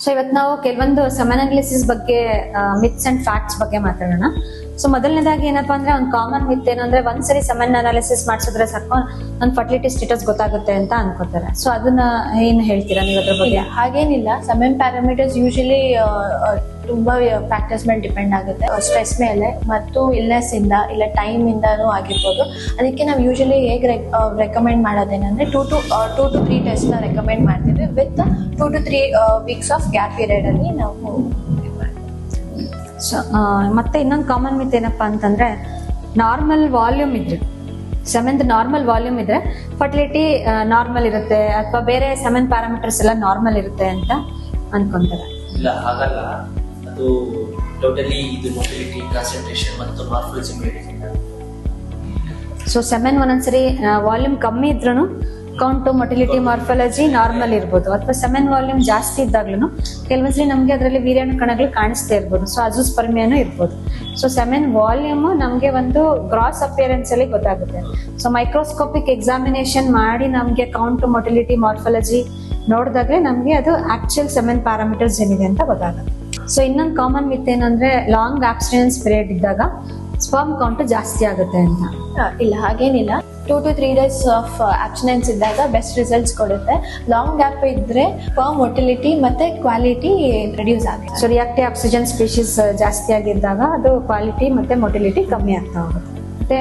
So ಇವತ್ತು ನಾವು ಕೆಲವೊಂದು ಸೆಮೆನ್ ಅನಾಲಿಸಿಸ್ ಬಗ್ಗೆ ಮಿತ್ಸ್ ಅಂಡ್ ಫ್ಯಾಕ್ಟ್ಸ್ ಬಗ್ಗೆ ಮಾತಾಡೋಣ. ಸೊ ಮೊದಲನೇದಾಗಿ ಏನಪ್ಪಾ ಅಂದ್ರೆ ಒಂದು ಕಾಮನ್ ಮಿತ್ ಏನಂದ್ರೆ ಒಂದ್ಸರಿ ಸೆಮೆನ್ ಅನಾಲಿಸಿಸ್ ಮಾಡಿಸಿದ್ರೆ ಸಾಕು ನನ್ನ ಫರ್ಟಿಲಿಟಿ ಸ್ಟೇಟಸ್ ಗೊತ್ತಾಗುತ್ತೆ ಅಂತ ಅನ್ಕೋತಾರೆ. ಸೊ ಅದನ್ನ ಏನ್ ಹೇಳ್ತೀರಾ ನೀವು ಅದ್ರ ಬಗ್ಗೆ? ಹಾಗೇನಿಲ್ಲ. ಸೆಮೆನ್ ಪ್ಯಾರಾಮೀಟರ್ಸ್ ಯೂಶಲಿ ತುಂಬಾ ಫ್ಯಾಕ್ಟರ್ಸ್ ಮೇಲೆ ಡಿಪೆಂಡ್ ಆಗುತ್ತೆ. ಸ್ಟ್ರೆಸ್ ಮೇಲೆ ಮತ್ತು ಇಲ್ನೆಸ್ ಇಂದ ಇಲ್ಲ ಟೈಮ್ ಇಂದಾನು ಆಗಿರ್ಬೋದು. ಅದಕ್ಕೆ ನಾವು ಯೂಶಲಿ ಹೇಗೆ ರೆಕಮೆಂಡ್ ಮಾಡೋದೇನಂದ್ರೆ 2 to 3 ಟೆಸ್ಟ್ ನ ರೆಕಮೆಂಡ್ ಮಾಡ್ತೀವಿ with 2 to 3 weeks of gap period ಅಲ್ಲಿ ನಾವು. ಮತ್ತೆ ಇನ್ನೊಂದು ಕಾಮನ್ ಮಿತ್ ಏನಪ್ಪಾ ಅಂತಂದ್ರೆ ನಾರ್ಮಲ್ ವಾಲ್ಯೂಮ್ ಇದ್ರೆ ಸೆಮೆನ್ ನಾರ್ಮಲ್ ವಾಲ್ಯೂಮ್ ಇದ್ರೆ ಫರ್ಟಿಲಿಟಿ ನಾರ್ಮಲ್ ಇರುತ್ತೆ ಅಥವಾ ಬೇರೆ ಸೆಮೆನ್ ಪ್ಯಾರಾಮೀಟರ್ಸ್ ಎಲ್ಲ ನಾರ್ಮಲ್ ಇರುತ್ತೆ ಅಂತ ಅನ್ಕೊಂತಾರೆ. ಇಲ್ಲ, ಹಾಗಲ್ಲ. ಅದು ಟೋಟಲಿ ಇದು ಮೊಟಿಲಿಟಿ, ಕಾನ್ಸಂಟ್ರೇಷನ್ ಮತ್ತು ಮಾರ್ಫಾಲಜಿ ಮೇಲೆ ಡಿಪೆಂಡ್ ಆಗುತ್ತೆ. ಸೊ ಸೆಮೆನ್ ಒಂದೊಂದ್ಸರಿ ವಾಲ್ಯೂಮ್ ಕಮ್ಮಿ ಇದ್ರೂ ಕೌಂಟ್, ಮೊಟಿಲಿಟಿ, ಮಾರ್ಫಾಲಜಿ ನಾರ್ಮಲ್ ಇರ್ಬೋದು. ಅಥವಾ ಸೆಮೆನ್ ವಾಲ್ಯೂಮ್ ಜಾಸ್ತಿ ಇದ್ದಾಗ್ಲೂ ಕೆಲವೊಂದ್ಸರಿ ನಮಗೆ ಅದರಲ್ಲಿ ವೀರ್ಯಾಣು ಕಣಗಳು ಕಾಣಿಸ್ತಾ ಇರ್ಬೋದು. ಸೊ ಅಜೂಸ್ಪರ್ಮಿಯಾನು ಇರ್ಬೋದು. ಸೊ ಸೆಮೆನ್ ವಾಲ್ಯೂಮ್ ನಮಗೆ ಒಂದು ಗ್ರಾಸ್ ಅಪಿಯರೆನ್ಸ್ ಅಲ್ಲಿ ಗೊತ್ತಾಗುತ್ತೆ. ಸೊ ಮೈಕ್ರೋಸ್ಕೋಪಿಕ್ ಎಕ್ಸಾಮಿನೇಷನ್ ಮಾಡಿ ನಮಗೆ ಕೌಂಟ್, ಮೊಟಿಲಿಟಿ, ಮಾರ್ಫಾಲಜಿ ನೋಡಿದಾಗಲೇ ನಮಗೆ ಅದು ಆಕ್ಚುಯಲ್ ಸೆಮೆನ್ ಪ್ಯಾರಾಮೀಟರ್ಸ್ ಏನಿದೆ ಅಂತ ಗೊತ್ತಾಗುತ್ತೆ. ಸೊ ಇನ್ನೊಂದು ಕಾಮನ್ ಮಿತ್ ಏನಂದ್ರೆ ಲಾಂಗ್ ಆಬ್ಸ್ಟಿನೆನ್ಸ್ ಪೀರಿಯಡ್ ಇದ್ದಾಗ ಸ್ಪರ್ಮ್ ಕೌಂಟ್ ಜಾಸ್ತಿ ಆಗುತ್ತೆ ಅಂತ. ಇಲ್ಲ, ಹಾಗೇನಿಲ್ಲ. 2 to 3 days ಆಫ್ ಆಬ್ಸ್ಟಿನೆನ್ಸ್ ಇದ್ದಾಗ ಬೆಸ್ಟ್ ರಿಸಲ್ಟ್ಸ್ ಕೊಡುತ್ತೆ. ಲಾಂಗ್ ಗ್ಯಾಪ್ ಇದ್ರೆ ಸ್ಪರ್ಮ್ ಮೊಟಿಲಿಟಿ ಮತ್ತೆ ಕ್ವಾಲಿಟಿ ರಿಡ್ಯೂಸ್ ಆಗುತ್ತೆ. ಸೊ ರಿಯಾಕ್ಟಿವ್ ಆಕ್ಸಿಜನ್ ಸ್ಪೀಶೀಸ್ ಜಾಸ್ತಿ ಆಗಿದ್ದಾಗ ಅದು ಕ್ವಾಲಿಟಿ ಮತ್ತೆ ಮೊಟಿಲಿಟಿ ಕಮ್ಮಿ ಆಗ್ತಾ ಹೋಗುತ್ತೆ. ಮತ್ತೆ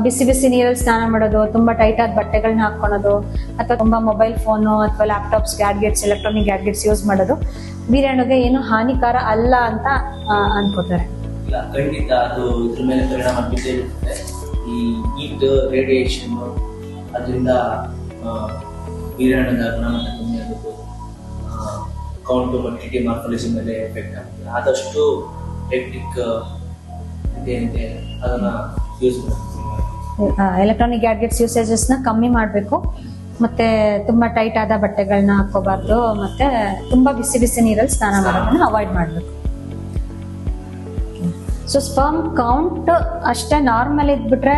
ಬಿಸಿ ಬಿಸಿ ನೀರಲ್ಲಿ ಸ್ನಾನ ಮಾಡೋದು, ತುಂಬಾ ಟೈಟ್ ಆದ ಬಟ್ಟೆಗಳನ್ನ ಹಾಕೊಳ್ಳೋದು, ಅಥವಾ ತುಂಬಾ ಮೊಬೈಲ್ ಫೋನು ಅಥವಾ ಲ್ಯಾಪ್ಟಾಪ್ಸ್, ಗ್ಯಾಡ್ಗೆಟ್ಸ್, ಎಲೆಕ್ಟ್ರಾನಿಕ್ ಗ್ಯಾಡ್ಗೆಟ್ಸ್ ಯೂಸ್ ಮಾಡೋದು ವೀರ್ಯಾಣುಗೆ ಏನು ಹಾನಿಕಾರ ಅಲ್ಲ ಅಂತ ಅನ್ಕೋತಾರೆ. ಇಲ್ಲ, ಖಂಡಿತ ಅದು ಇದ್ರ ಮೇಲೆ ಪರಿಣಾಮ ಬಿದ್ದೇ ಇರುತ್ತೆ. ಈ ಹೀಟ್, ರೇಡಿಯೇಷನ್ ಅದರಿಂದ ವೀರ್ಯಾಣುದ ಗುಣಮಟ್ಟ ಕಮ್ಮಿ ಆಗುತ್ತೆ. ಕೌಂಟು, ಮೊಟಿಲಿಟಿ, ಮಾರ್ಫಾಲಜಿ ಮೇಲೆ ಎಫೆಕ್ಟ್ ಆಗುತ್ತೆ. ಆದಷ್ಟು ಟೆಕ್ನಿಕ್ ಇದೆ ಅದನ್ನ ಯೂಸ್ ಮಾಡ್ತೀವಿ. ಎಲೆಕ್ಟ್ರಾನಿಕ್ ಗ್ಯಾಡ್ಗೆಟ್ಸ್ ಯೂಸೇಜಸ್ ನ ಕಮ್ಮಿ ಮಾಡಬೇಕು. ಮತ್ತೆ ತುಂಬಾ ಟೈಟ್ ಆದ ಬಟ್ಟೆಗಳನ್ನ ಹಾಕೋಬಾರ್ದು. ಮತ್ತೆ ತುಂಬಾ ಬಿಸಿ ಬಿಸಿ ನೀರಲ್ಲಿ ಸ್ನಾನ ಮಾಡೋದನ್ನ ಅವಾಯ್ಡ್ ಮಾಡಬೇಕು. ಸೊ ಸ್ಪರ್ಮ್ ಕೌಂಟ್ ಅಷ್ಟೇ ನಾರ್ಮಲ್ ಇದ್ಬಿಟ್ರೆ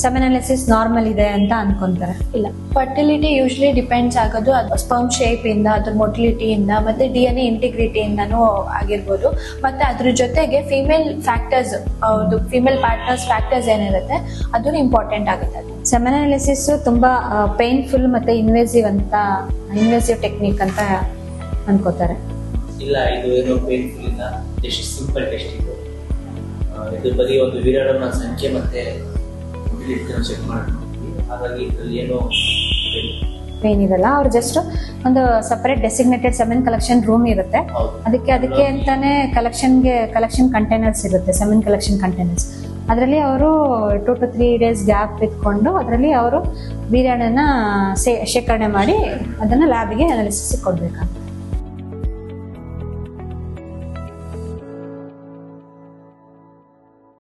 ಸೆಮೆನ್ ಅನಾಲಿಸಿಸ್ ನಾರ್ಮಲ್ ಇದೆ ಅಂತ ಅನ್ಕೊಂತಾರೆ. ಇಲ್ಲ, ಫರ್ಟಿಲಿಟಿ ಯೂಶಲಿ ಡಿಪೆಂಡ್ಸ್ ಆಗೋದು ಅದು ಸ್ಪರ್ಮ್ ಶೇಪ್ ಇಂದ, ಅದ್ರ ಮೊಟಿಲಿಟಿಯಿಂದ ಮತ್ತೆ DNA ಇಂಟಿಗ್ರಿಟಿಯಿಂದನೂ ಆಗಿರ್ಬೋದು. ಮತ್ತೆ ಅದ್ರ ಜೊತೆಗೆ female factors, female partners factors ಏನಿರುತ್ತೆ ಅದನ್ನು ಇಂಪಾರ್ಟೆಂಟ್ ಆಗುತ್ತೆ. ಸೆಮೆನ್ ಅನಾಲಿಸಿಸ್ ತುಂಬಾ ಪೇನ್ಫುಲ್ ಮತ್ತೆ ಇನ್ವೇಸಿವ್ ಟೆಕ್ನಿಕ್ ಅಂತ ಅನ್ಕೋತಾರೆ. ಇಲ್ಲ, ಇದು ಏನೋ ಪೇನ್ಫುಲ್ ಇಲ್ಲ, ಜಸ್ಟ್ ಸಿಂಪಲ್ ಟೆಸ್ಟ್ ಇದು. ಇದು ಬರೀ ಒಂದು ವೀರ್ಯಾಣುವಿನ ಸಂಖ್ಯೆ ಮತ್ತೆ ಚೆಕ್ ಮಾಡ್ತೀವಿ. ಹಾಗಾಗಿ ಇದ್ರಲ್ಲಿ ಏನೋ ಪೇನ್ ಇರಲ್ಲ. ಅವ್ರು ಜಸ್ಟ್ ಒಂದು separate designated semen collection room ಇರುತ್ತೆ. ಅದಕ್ಕೆ ಅಂತಾನೆ ಕಲೆಕ್ಷನ್ ಕಂಟೈನರ್ಸ್ ಇರುತ್ತೆ, ಸೆಮೆನ್ ಕಲೆಕ್ಷನ್ ಕಂಟೈನರ್ಸ್. ಅದರಲ್ಲಿ ಅವರು 2 to 3 days ಗ್ಯಾಪ್ ಇಟ್ಕೊಂಡು ಅದರಲ್ಲಿ ಅವರು ವೀರ್ಯಾಣುನ ಶೇಖರಣೆ ಮಾಡಿ ಅದನ್ನ ಲ್ಯಾಬ್ಗೆ ಅನಾಲಿಸಿಸ್ ಕೊಡ್ಬೇಕಂತ.